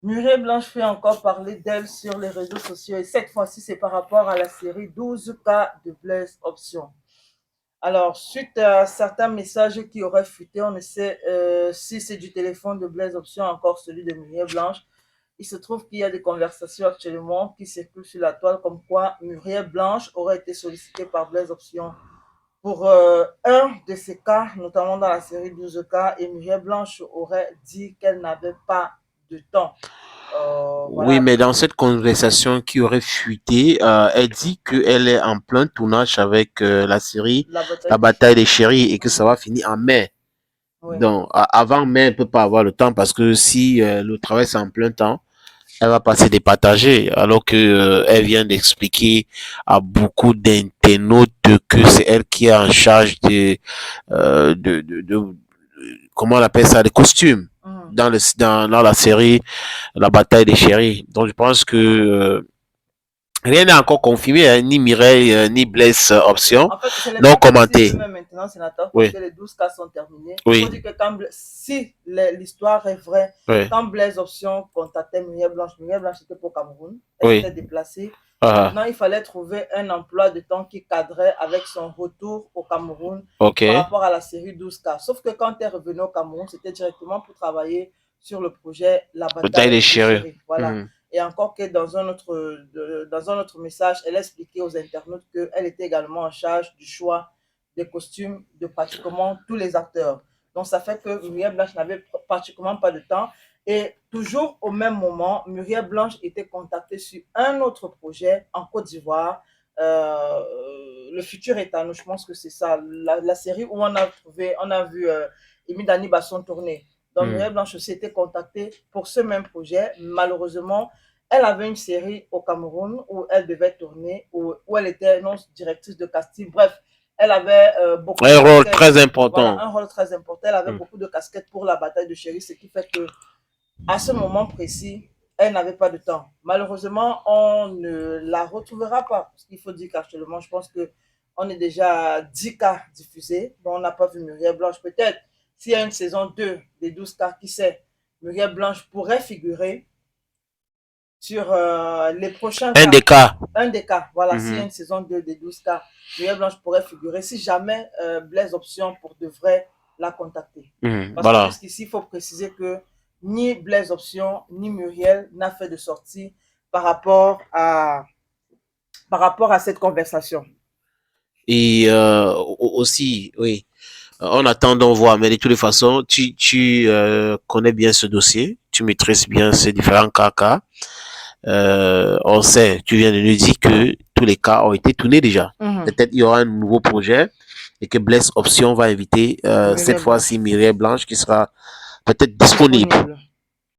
Muriel Blanche fait encore parler d'elle sur les réseaux sociaux et cette fois-ci, c'est par rapport à la série 12 cas de Blaise Option. Alors, suite à certains messages qui auraient fuité, on ne sait si c'est du téléphone de Blaise Option, encore celui de Muriel Blanche. Il se trouve qu'il y a des conversations actuellement qui circulent sur la toile comme quoi Muriel Blanche aurait été sollicitée par Blaise Option pour un de ces cas, notamment dans la série 12 cas, et Muriel Blanche aurait dit qu'elle n'avait pas de temps. Oui, Voilà, mais dans cette conversation qui aurait fuité, elle dit qu'elle est en plein tournage avec la série la La bataille des bataille des chéris. chéris et que ça Mhm. va finir en mai. Oui. Donc, avant mai, elle ne peut pas avoir le temps parce que si le travail c'est en plein temps, elle va pas se départager alors que elle vient d'expliquer à beaucoup d'internautes que c'est elle qui est en charge de comment on appelle ça, des costumes Mhm. dans la série La bataille des chéris. Donc, je pense que rien n'est encore confirmé, hein, ni Mireille, ni Blaise Option, En fait, ce n'est non pas possible commenté. même maintenant, sénateur, parce Oui, que les 12 cas sont terminés. Il faut oui, dire que si l'histoire est vraie, oui, quand Blaise Option contactait Muriel Blanche était pour Cameroun, elle oui. s'était déplacée. Ah, Maintenant, il fallait trouver un emploi de temps qui cadrait avec son retour au Cameroun ok. par rapport à la série 12 cas. Sauf que quand elle est revenue au Cameroun, c'était directement pour travailler sur le projet La Bataille des bataille des chéris. chéris. Voilà. Mhm. Et encore que dans un autre message, elle expliquait aux internautes qu'elle était également en charge du choix des costumes de pratiquement tous les acteurs. Donc ça fait que Muriel Blanche n'avait pratiquement pas de temps. Et toujours au même moment, Muriel Blanche était contactée sur un autre projet en Côte d'Ivoire, le futur État. Je pense que c'est ça, la série où on a vu Émile Dani Basson tourner. Donc Mhm. Muriel Blanche aussi était contactée pour ce même projet. Malheureusement, elle avait une série au Cameroun où elle devait tourner, où elle était non directrice de casting. Bref, elle avait beaucoup de Un rôle casquettes. très Voilà, important. un rôle très important. Elle avait Mhm. beaucoup de casquettes pour la bataille de Chéri, ce qui fait que à ce moment précis, elle n'avait pas de temps. Malheureusement, on ne la retrouvera pas. Parce qu'il faut dire qu'actuellement, je pense que on est déjà à 10 cas diffusés. Bon, on n'a pas vu Muriel Blanche. Peut-être s'il y a une saison 2 des 12 cas, qui sait, Muriel Blanche pourrait figurer sur les prochains Un des cas. cas. Un des cas, voilà, s'il y a Mhm. une saison 2 des 12 cas, Muriel Blanche pourrait figurer si jamais Blaise Option pour de vrai la contacter. Mhm. Parce que Voilà. jusqu'ici, il faut préciser que ni Blaise Option, ni Muriel n'a fait de sortie par rapport à, par rapport à cette conversation. Et aussi, oui, en attendant voir, mais de toutes les façons, tu connais bien ce dossier, tu maîtrises bien ces différents cas. On sait, tu viens de nous dire que tous les cas ont été tournés déjà. Mhm. Peut-être il y aura un nouveau projet et que Bless Option va inviter cette Muriel fois-ci Blanche, Mireille Blanche qui sera peut-être disponible. disponible.